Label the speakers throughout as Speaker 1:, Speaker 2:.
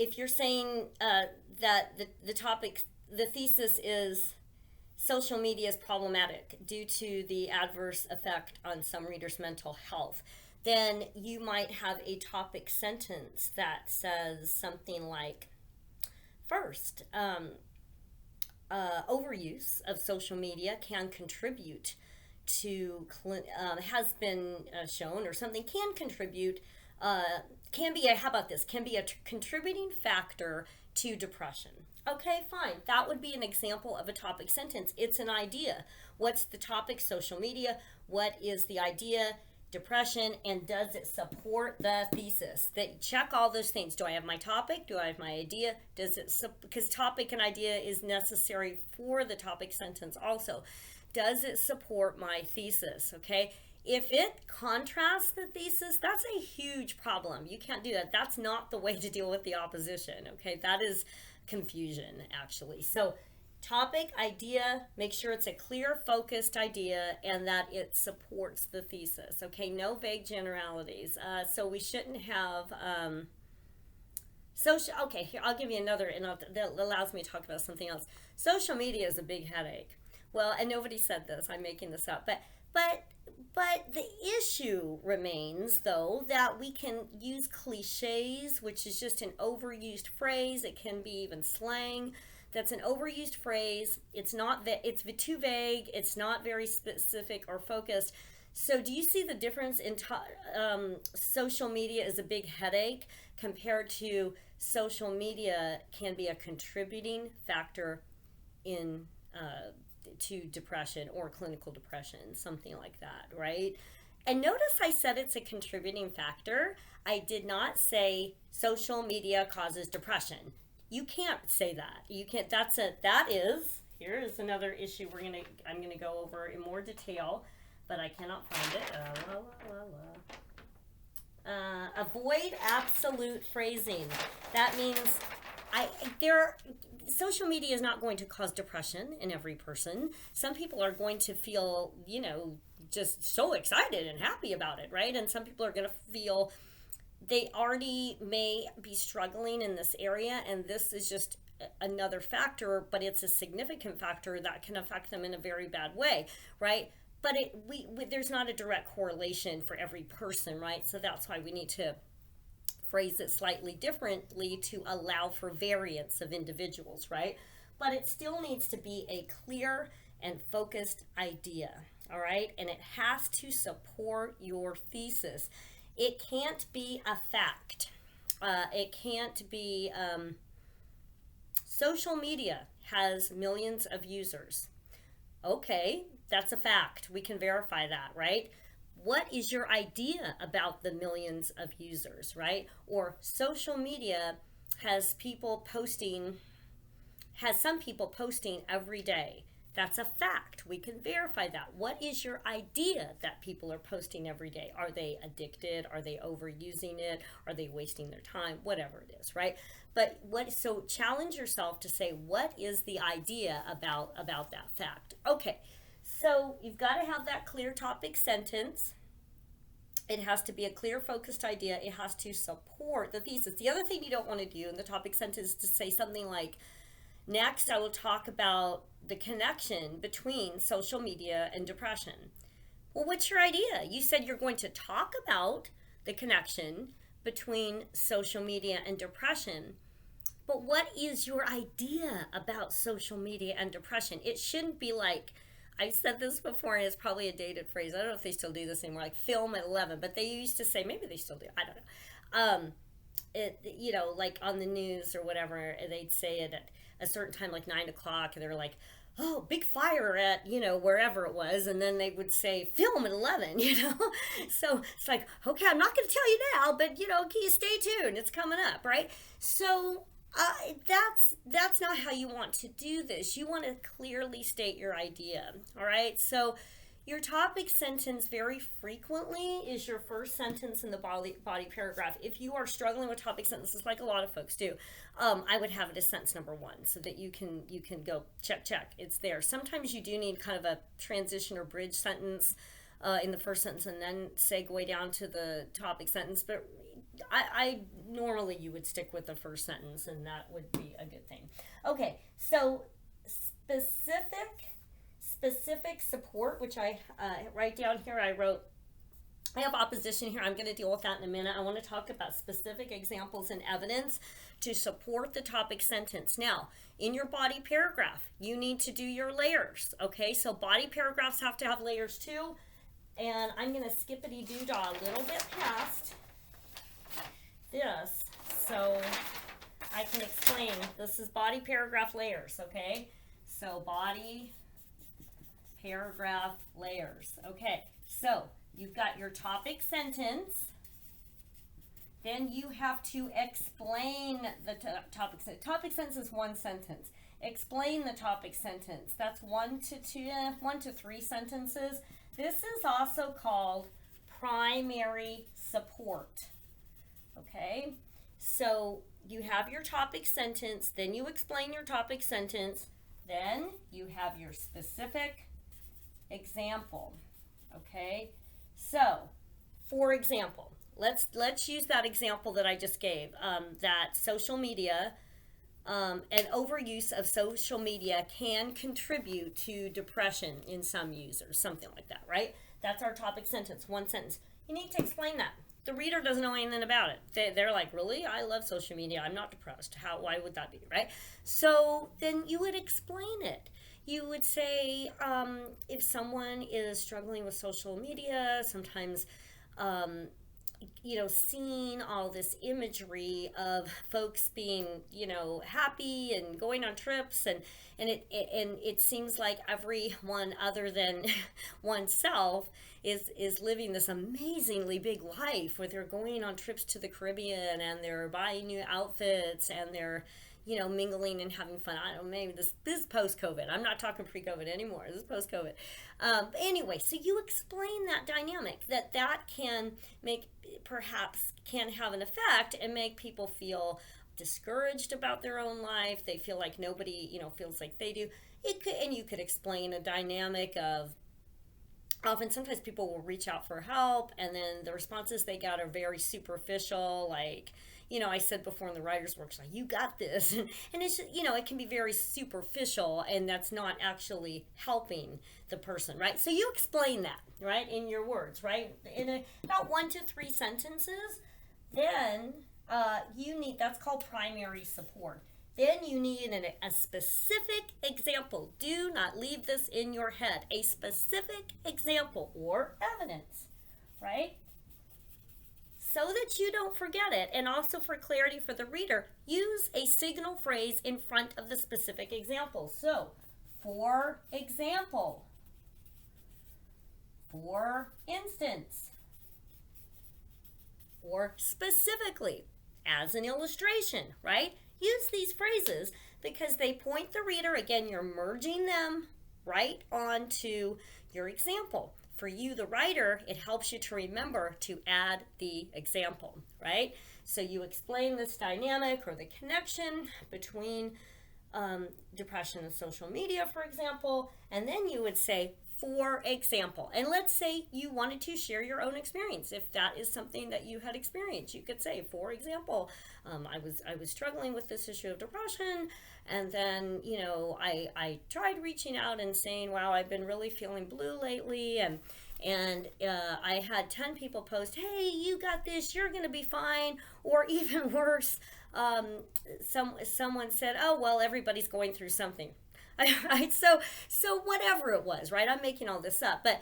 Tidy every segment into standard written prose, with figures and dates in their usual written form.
Speaker 1: if you're saying that the topic, the thesis is social media is problematic due to the adverse effect on some readers' mental health, then you might have a topic sentence that says something like, first, overuse of social media can contribute to, has been shown, or something can contribute, uh, can be a, how about this, can be a contributing factor to depression. Okay, fine. That would be an example of a topic sentence. It's an idea. What's the topic? Social media. What is the idea? Depression. And does it support the thesis? That check all those things. Do I have my topic? Do I have my idea? Does it, because topic and idea is necessary for the topic sentence also. Does it support my thesis? Okay. If it contrasts the thesis, that's a huge problem. You can't do that. That's not the way to deal with the opposition. Okay. That is confusion, actually. So topic, idea, make sure it's a clear, focused idea and that it supports the thesis. Okay, no vague generalities. So we shouldn't have social. Okay, here I'll give you another, and that allows me to talk about something else. Social media is a big headache. Well, and nobody said this. I'm making this up, but the issue remains, though, that we can use cliches, which is just an overused phrase. It can be even slang. That's an overused phrase. It's not that it's too vague. It's not very specific or focused. So, do you see the difference in social media is a big headache compared to social media can be a contributing factor in to depression or clinical depression, something like that, right? And notice I said it's a contributing factor. I did not say social media causes depression. You can't say that. You can't. Here is another issue I'm gonna go over in more detail, but I cannot find it. Avoid absolute phrasing. That means social media is not going to cause depression in every person. Some people are going to feel, just so excited and happy about it, right? And some people are going to feel they already may be struggling in this area, and this is just another factor, but it's a significant factor that can affect them in a very bad way, right? But there's not a direct correlation for every person, right? So that's why we need to phrase it slightly differently to allow for variance of individuals, right? But it still needs to be a clear and focused idea, all right? And it has to support your thesis. It can't be a fact. It can't be, social media has millions of users. Okay, that's a fact. We can verify that, right? What is your idea about the millions of users, right? Or social media has some people posting every day. That's a fact. We can verify that. What is your idea that people are posting every day? Are they addicted? Are they overusing it? Are they wasting their time? Whatever it is, right? So challenge yourself to say, what is the idea about that fact? Okay. So you've got to have that clear topic sentence. It has to be a clear, focused idea. It has to support the thesis. The other thing you don't want to do in the topic sentence is to say something like, next, I will talk about the connection between social media and depression. Well, what's your idea? You said you're going to talk about the connection between social media and depression. But what is your idea about social media and depression? It shouldn't be like, I've said this before, and it's probably a dated phrase. I don't know if they still do this anymore, like film at 11, but they used to say, maybe they still do, I don't know. Like on the news or whatever, they'd say it at a certain time, like 9 o'clock, and they're like, oh, big fire at, wherever it was. And then they would say, film at 11, So it's like, okay, I'm not going to tell you now, but, can you stay tuned? It's coming up, right? So that's not how you want to do this. You want to clearly state your idea, all right? So your topic sentence very frequently is your first sentence in the body paragraph. If you are struggling with topic sentences, like a lot of folks do, I would have it as sentence number 1 so that you can go check. It's there. Sometimes you do need kind of a transition or bridge sentence in the first sentence and then segue down to the topic sentence. But I normally you would stick with the first sentence, and that would be a good thing. Okay, so specific support, which I write down here. I have opposition here. I'm going to deal with that in a minute. I want to talk about specific examples and evidence to support the topic sentence. Now, in your body paragraph, you need to do your layers. Okay, so body paragraphs have to have layers too. And I'm going to skippity-doo-dah a little bit past this so I can explain. This is body paragraph layers, okay? So body paragraph layers. Okay, so you've got your topic sentence. Then you have to explain the topic sentence. Topic sentence is one sentence. Explain the topic sentence. That's 1 to 3 sentences. This is also called primary support. Okay, so you have your topic sentence, then you explain your topic sentence, then you have your specific example. Okay, so for example, let's use that example that I just gave, that social media and overuse of social media can contribute to depression in some users, something like that, right? That's our topic sentence, one sentence. You need to explain that. The reader doesn't know anything about it. They're like, really? I love social media. I'm not depressed. Why would that be, right? So then you would explain it. You would say, if someone is struggling with social media, sometimes, seeing all this imagery of folks being, happy and going on trips, and it seems like everyone other than oneself is living this amazingly big life where they're going on trips to the Caribbean and they're buying new outfits and they're mingling and having fun. I don't know, maybe this is post-COVID. I'm not talking pre-COVID anymore. This is post-COVID. Anyway, so you explain that dynamic, that can have an effect and make people feel discouraged about their own life. They feel like nobody, feels like they do. And you could explain a dynamic of, often sometimes people will reach out for help and then the responses they get are very superficial, like, I said before in the writer's workshop, you got this. And it's, it can be very superficial and that's not actually helping the person, right? So you explain that, right, in your words, right? In about 1 to 3 sentences, then that's called primary support. Then you need a specific example. Do not leave this in your head. A specific example or evidence, right? So that you don't forget it, and also for clarity for the reader, use a signal phrase in front of the specific example. So, for example, for instance, or specifically, as an illustration, right? Use these phrases because they point the reader, again, you're merging them right onto your example. For you, the writer, it helps you to remember to add the example, right? So you explain this dynamic or the connection between depression and social media, for example, and then you would say, for example. And let's say you wanted to share your own experience. If that is something that you had experienced, you could say, for example, I was struggling with this issue of depression, and then I tried reaching out and saying, wow, I've been really feeling blue lately, and I had 10 people post, hey, you got this, you're gonna be fine. Or even worse, someone said, oh, well, everybody's going through something. Right? So whatever it was, right? I'm making all this up, but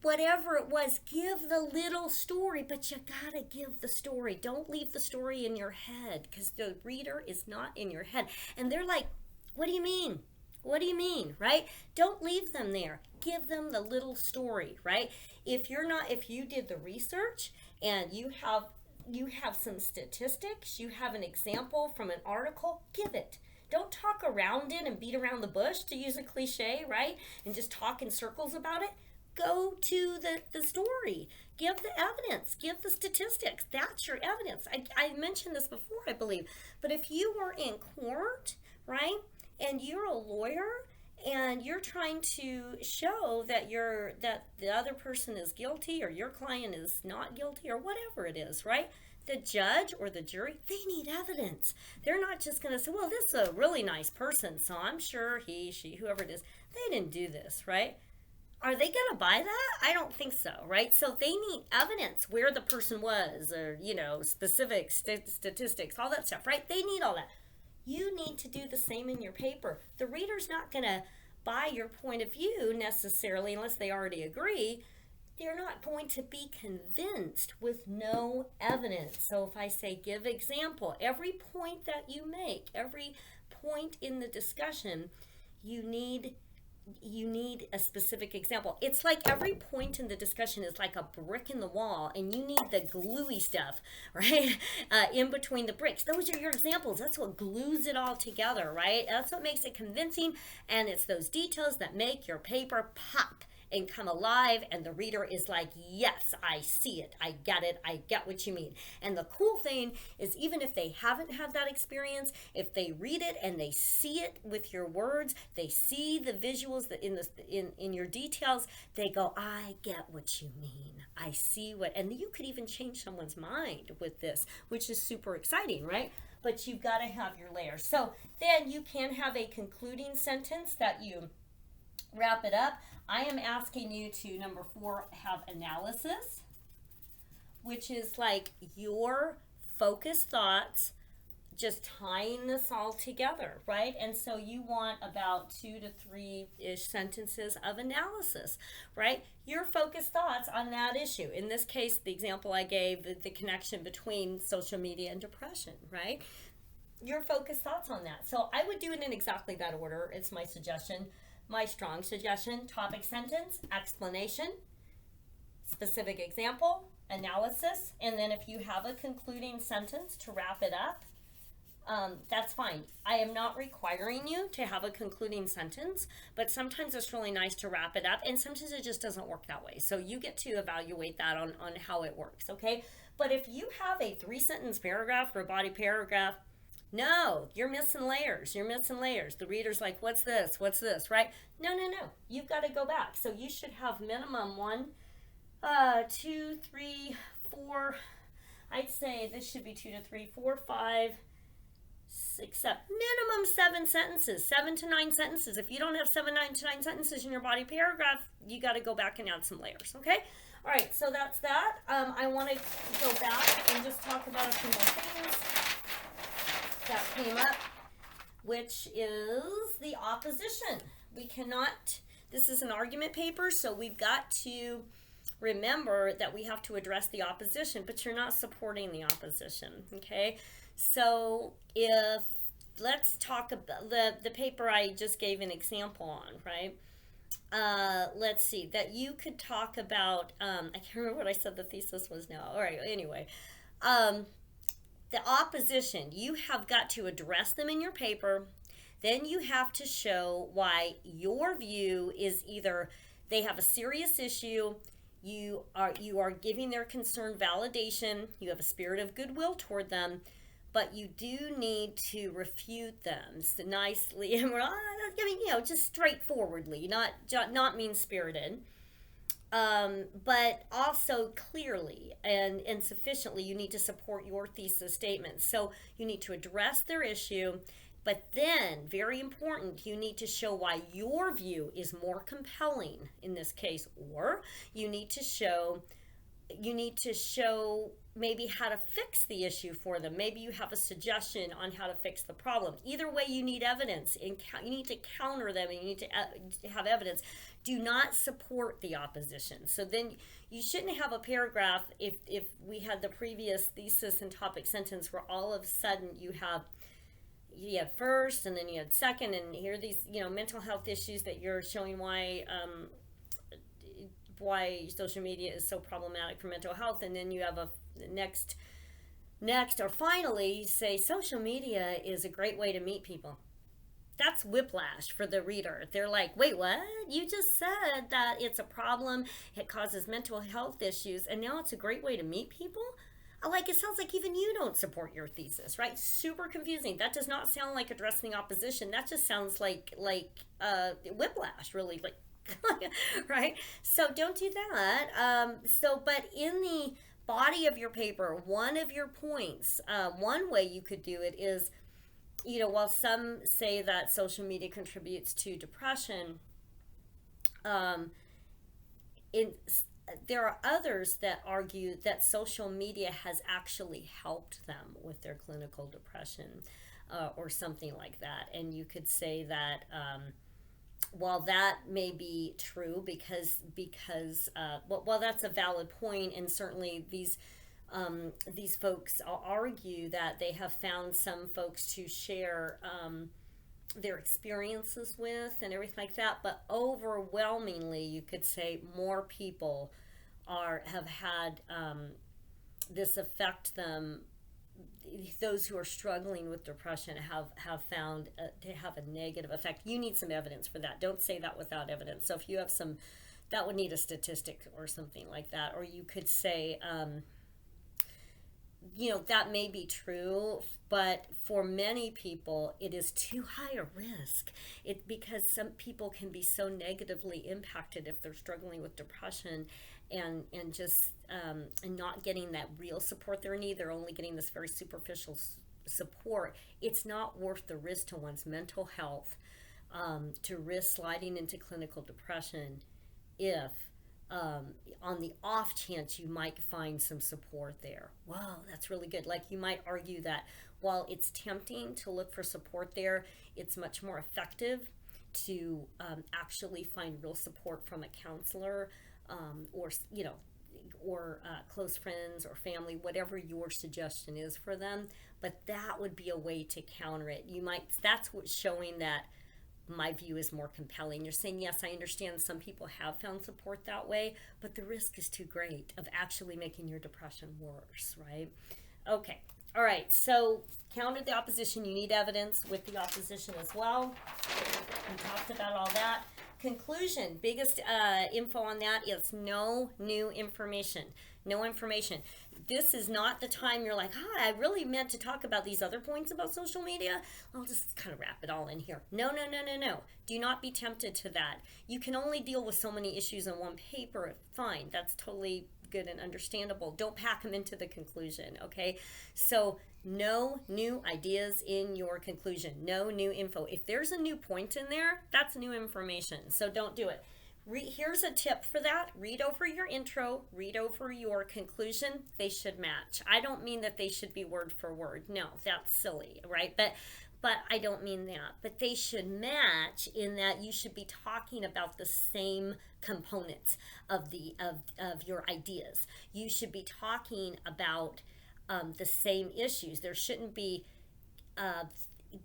Speaker 1: whatever it was, give the little story, but you gotta give the story. Don't leave the story in your head, because the reader is not in your head. And they're like, what do you mean? What do you mean, right? Don't leave them there. Give them the little story, right? If you did the research and you have some statistics, you have an example from an article, give it. Don't talk around it and beat around the bush, to use a cliche, right? And just talk in circles about it. Go to the story. Give the evidence. Give the statistics. That's your evidence. I mentioned this before, I believe. But if you were in court, right, and you're a lawyer and you're trying to show that the other person is guilty or your client is not guilty or whatever it is, right? the judge or the jury, they need evidence. They're not just going to say, well, this is a really nice person, so I'm sure he, she, whoever it is, they didn't do this, right? Are they going to buy that? I don't think so, right? So they need evidence where the person was, or, specific statistics, all that stuff, right? They need all that. You need to do the same in your paper. The reader's not going to buy your point of view necessarily unless they already agree. They're not going to be convinced with no evidence. So if I say give example, every point that you make, every point in the discussion, you need a specific example. It's like every point in the discussion is like a brick in the wall, and you need the gluey stuff, right? In between the bricks. Those are your examples. That's what glues it all together, right? That's what makes it convincing, and it's those details that make your paper pop and come alive, and the reader is like, yes, I see it, I get what you mean. And the cool thing is, even if they haven't had that experience, if they read it and they see it with your words, they see the visuals that in your details, they go, I get what you mean, I see what, and you could even change someone's mind with this, which is super exciting, right? But you've got to have your layers. So then you can have a concluding sentence that you wrap it up. I am asking you to, number 4, have analysis, which is like your focused thoughts, just tying this all together, right? And so you want about 2 to 3-ish sentences of analysis, right? Your focused thoughts on that issue. In this case, the example I gave, the connection between social media and depression, right? Your focused thoughts on that. So I would do it in exactly that order. It's my suggestion. My strong suggestion: topic sentence, explanation, specific example, analysis, and then if you have a concluding sentence to wrap it up, that's fine. I am not requiring you to have a concluding sentence, but sometimes it's really nice to wrap it up, and sometimes it just doesn't work that way. So you get to evaluate that on how it works, okay? But if you have a 3-sentence paragraph or a body paragraph, no, you're missing layers. You're missing layers. The reader's like, what's this? What's this, right? No. You've got to go back. So you should have minimum 1, 2, 3, 4. I'd say this should be 2 to 3, 4, 5, 6, 7. Minimum 7 sentences, 7 to 9 sentences. If you don't have 7 to 9 sentences in your body paragraph, you got to go back and add some layers, okay? All right, so that's that. I want to go back and just talk about a few more things that came up, which is the opposition. We cannot, this is an argument paper, so we've got to remember that we have to address the opposition, but you're not supporting the opposition, okay? So if, let's talk about the paper I just gave an example on, right? Let's see, that you could talk about, I can't remember what I said the thesis was now. All right, anyway, the opposition, you have got to address them in your paper. Then you have to show why your view is either they have a serious issue, you are giving their concern validation, you have a spirit of goodwill toward them, but you do need to refute them so nicely and just straightforwardly, not mean-spirited. But also clearly and sufficiently, you need to support your thesis statements. So you need to address their issue, but then, very important, you need to show why your view is more compelling in this case, or you need to show maybe how to fix the issue for them. Maybe you have a suggestion on how to fix the problem. Either way, you need evidence, and you need to counter them, and you need to have evidence. Do not support the opposition. So then you shouldn't have a paragraph if we had the previous thesis and topic sentence where all of a sudden you had first and then you had second, and here are these mental health issues that you're showing why social media is so problematic for mental health, and then you have a next or finally say social media is a great way to meet people. That's whiplash for the reader. They're like, wait, what? You just said that it's a problem, it causes mental health issues, and now it's a great way to meet people? It sounds like even you don't support your thesis, right? Super confusing. That does not sound like addressing the opposition. That just sounds like whiplash, really, like right? So don't do that. But body of your paper, one of your points, one way you could do it is, while some say that social media contributes to depression, um, in, there are others that argue that social media has actually helped them with their clinical depression, or something like that. And you could say that, while that may be true, well, that's a valid point, and certainly these folks argue that they have found some folks to share their experiences with and everything like that. But overwhelmingly, you could say more people have had this affect them. Those who are struggling with depression have found to have a negative effect. You need some evidence for that. Don't say that without evidence. So if you have some, that would need a statistic or something like that. Or you could say, that may be true, but for many people, it is too high a risk. Because some people can be so negatively impacted if they're struggling with depression, and just and not getting that real support they need. They're only getting this very superficial support. It's not worth the risk to one's mental health, to risk sliding into clinical depression if, on the off chance you might find some support there. Wow, that's really good. Like, you might argue that while it's tempting to look for support there, it's much more effective to actually find real support from a counselor, or close friends or family, whatever your suggestion is for them. But that would be a way to counter it. That's what's showing that my view is more compelling. You're saying, yes, I understand some people have found support that way, but the risk is too great of actually making your depression worse, right? Okay. All right. So counter the opposition. You need evidence with the opposition as well. We talked about all that. Conclusion, biggest info on that is no new information. No information. This is not the time you're like, I really meant to talk about these other points about social media. I'll just kind of wrap it all in here. No. Do not be tempted to that. You can only deal with so many issues in one paper. Fine, that's totally good and understandable. Don't pack them into the conclusion, okay? So no new ideas in your conclusion. No new info. If there's a new point in there, that's new information. So don't do it. Here's a tip for that. Read over your intro, read over your conclusion. They should match. I don't mean that they should be word for word. No, that's silly, right? But I don't mean that. But they should match in that you should be talking about the same components of your ideas. You should be talking about the same issues. There shouldn't be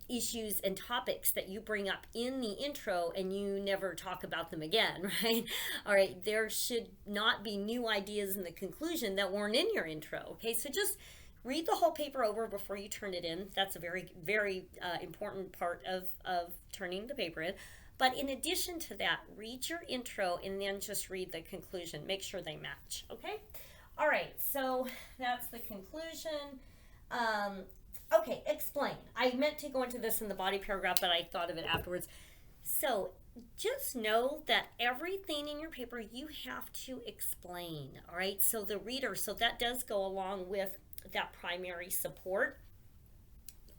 Speaker 1: issues and topics that you bring up in the intro and you never talk about them again, right? All right, there should not be new ideas in the conclusion that weren't in your intro, okay? So just read the whole paper over before you turn it in. That's a very, very important part of turning the paper in. But in addition to that, read your intro and then just read the conclusion. Make sure they match, okay? All right, so that's the conclusion. Okay, explain. I meant to go into this in the body paragraph, but I thought of it afterwards. So just know that everything in your paper you have to explain, all right? So the reader, so that does go along with that primary support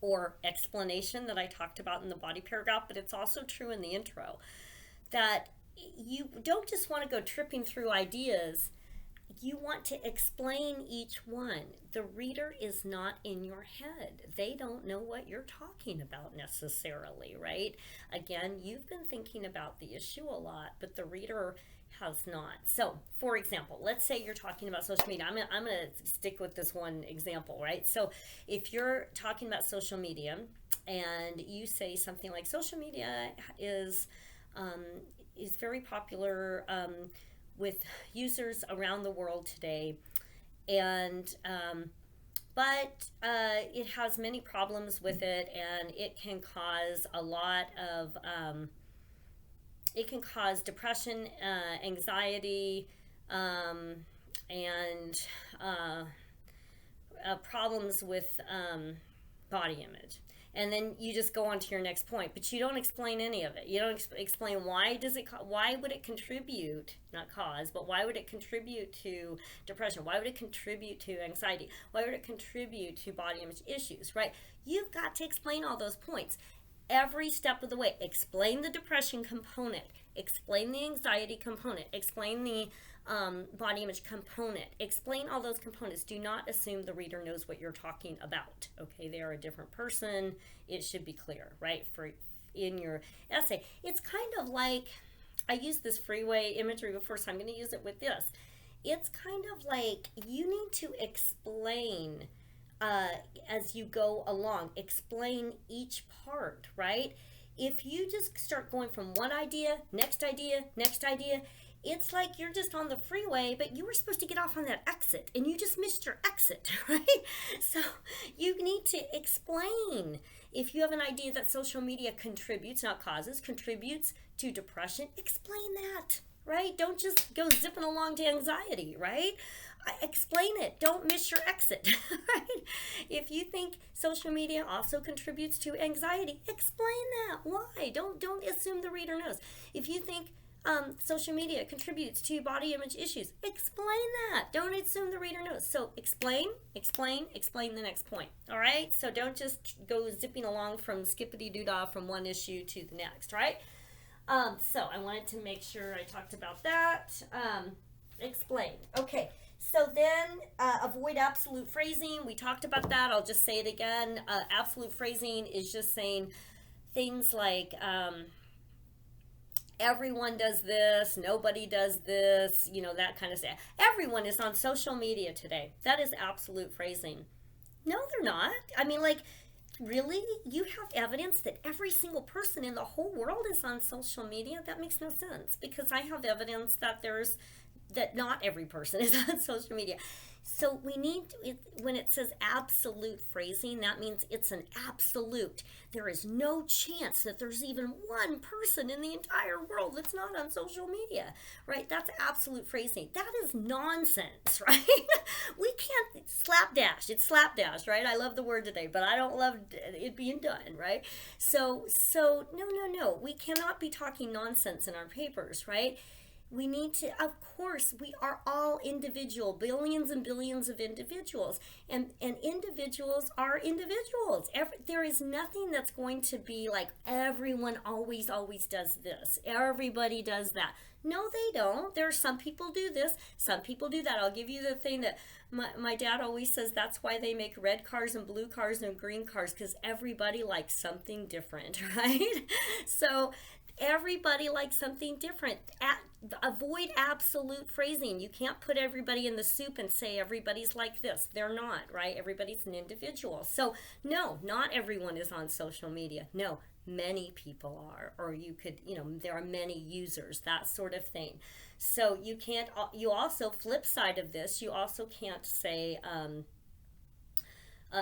Speaker 1: or explanation that I talked about in the body paragraph, but it's also true in the intro, that you don't just want to go tripping through ideas. You want to explain each one. The reader is not in your head. They don't know what you're talking about necessarily, right? Again, you've been thinking about the issue a lot, but the reader has not. So, for example, let's say you're talking about social media. I'm going to stick with this one example, right? So, if you're talking about social media and you say something like social media is very popular with users around the world today, and but it has many problems with it, and it can cause a lot of it can cause depression, anxiety, and problems with body image. and then you just go on to your next point, but you don't explain any of it. You don't explain why would it contribute, not cause, but why would it contribute to depression? Why would it contribute to anxiety? Why would it contribute to body image issues, right? You've got to explain all those points every step of the way. Explain the depression component, explain the anxiety component, explain the body image component, explain all those components. Do not assume the reader knows what you're talking about. Okay, they are a different person. It should be clear, right? For in your essay, it's kind of like, I used this freeway imagery before, so I'm going to use it with this. It's kind of like you need to explain as you go along, explain each part, right? If you just start going from one idea, next idea, next idea, it's like you're just on the freeway, but you were supposed to get off on that exit and you just missed your exit, right? So you need to explain. If you have an idea that social media contributes, not causes, contributes to depression, explain that, right? Don't just go zipping along to anxiety, right? Explain it. Don't miss your exit, right? If you think social media also contributes to anxiety, explain that. Why? Don't assume the reader knows. If you think social media contributes to body image issues, explain that. Don't assume the reader knows. So explain the next point. All right? So don't just go zipping along from skippity-doo-dah from one issue to the next, right? So I wanted to make sure I talked about that. Explain. Okay. So then avoid absolute phrasing. We talked about that. I'll just say it again. Absolute phrasing is just saying things like everyone does this, nobody does this, that kind of stuff. Everyone is on social media today. That is absolute phrasing. No, they're not. I mean, like, really? You have evidence that every single person in the whole world is on social media? That makes no sense, because I have evidence that not every person is on social media. So we need, when it says absolute phrasing, that means it's an absolute. There is no chance that there's even one person in the entire world that's not on social media, right? That's absolute phrasing. That is nonsense, right? We can't slapdash. It's slapdash, right? I love the word today, but I don't love it being done, right? So no. We cannot be talking nonsense in our papers, right? We need to, of course, we are all individual, billions and billions of individuals, and individuals are individuals. There is nothing that's going to be like everyone always does this. Everybody does that. No, they don't. There are some people do this, some people do that. I'll give you the thing that my dad always says, that's why they make red cars and blue cars and green cars, because everybody likes something different, right? So everybody likes something different. Avoid absolute phrasing. You can't put everybody in the soup and say everybody's like this. They're not, right? Everybody's an individual. So no, not everyone is on social media. No, many people are, or you could, there are many users, that sort of thing. So you can't, you also, flip side of this, you also can't say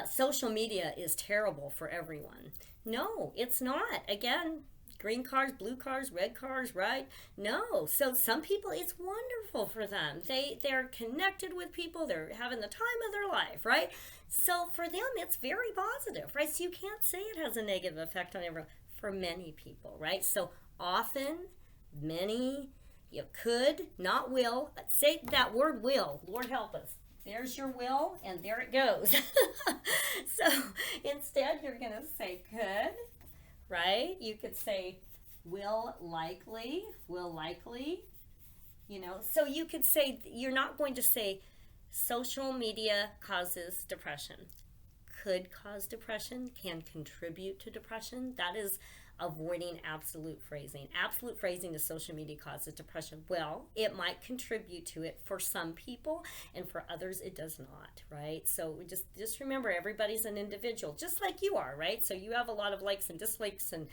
Speaker 1: social media is terrible for everyone. No, it's not. Again, green cars, blue cars, red cars, right? No. So some people, it's wonderful for them. They're connected with people. They're having the time of their life, right? So for them, it's very positive, right? So you can't say it has a negative effect on everyone. For many people, right? So often, many, you could, not will. Say that word will. Lord help us. There's your will, and there it goes. So instead, you're going to say could, right? You could say will likely, So you could say, you're not going to say social media causes depression. Could cause depression, can contribute to depression. That is avoiding absolute phrasing. Absolute phrasing is social media causes depression. Well, it might contribute to it for some people, and for others it does not, right? So we just remember, everybody's an individual, just like you are, right? So you have a lot of likes and dislikes and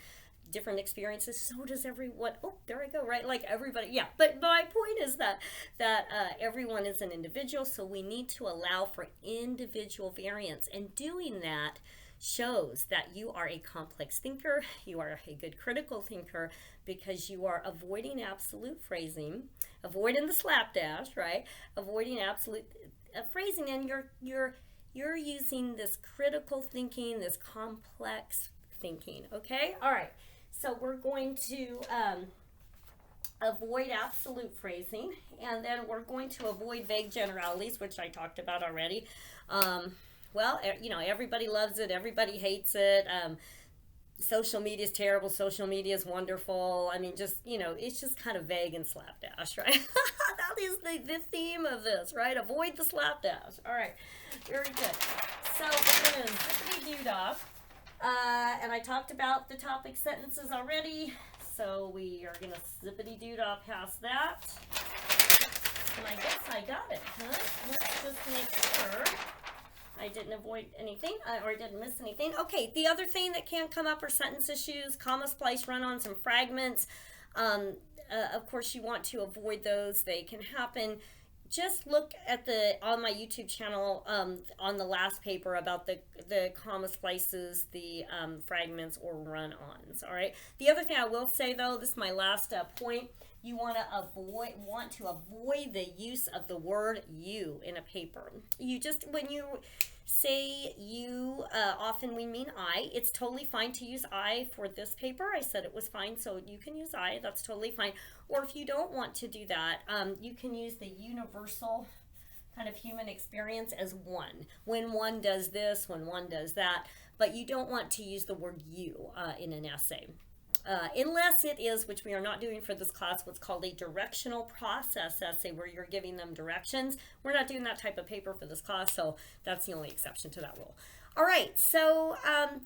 Speaker 1: different experiences. So does everyone. Oh, there I go, right? Like everybody, yeah. But my point is that everyone is an individual, so we need to allow for individual variance, and doing that shows that you are a complex thinker, you are a good critical thinker, because you are avoiding absolute phrasing, avoiding the slapdash, right? Avoiding absolute phrasing, and You're using this critical thinking, this complex thinking, okay? All right, so we're going to avoid absolute phrasing, and then we're going to avoid vague generalities, which I talked about already. Well, you know, everybody loves it, everybody hates it. Social media is terrible, social media is wonderful. I mean, just, you know, it's just kind of vague and slapdash, right? That is the theme of this, right? Avoid the slapdash. All right, very good. So we're going to zippity-doo-dah. And I talked about the topic sentences already, so we are going to zippity-doo-dah past that. And I guess I got it, huh? Let's just make sure I didn't avoid anything, or didn't miss anything. Okay, the other thing that can come up are sentence issues, comma splice, run-ons, and fragments. Of course, you want to avoid those. They can happen. Just look at on my YouTube channel on the last paper about the comma splices, the fragments, or run-ons. All right. The other thing I will say, though, this is my last point. You want to avoid the use of the word "you" in a paper. You just, when you say "you," often we mean "I." It's totally fine to use "I" for this paper. I said it was fine, so you can use "I." That's totally fine. Or if you don't want to do that, you can use the universal kind of human experience as one. When one does this, when one does that, but you don't want to use the word "you" in an essay. Unless it is, which we are not doing for this class, what's called a directional process essay, where you're giving them directions. We're not doing that type of paper for this class, so that's the only exception to that rule. All right, so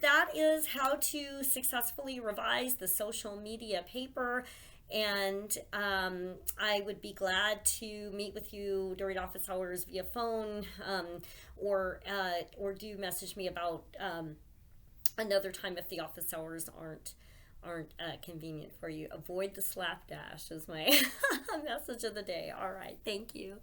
Speaker 1: that is how to successfully revise the social media paper, and I would be glad to meet with you during office hours via phone, or do message me about another time if the office hours aren't convenient for you. Avoid the slapdash is my message of the day. All right, thank you.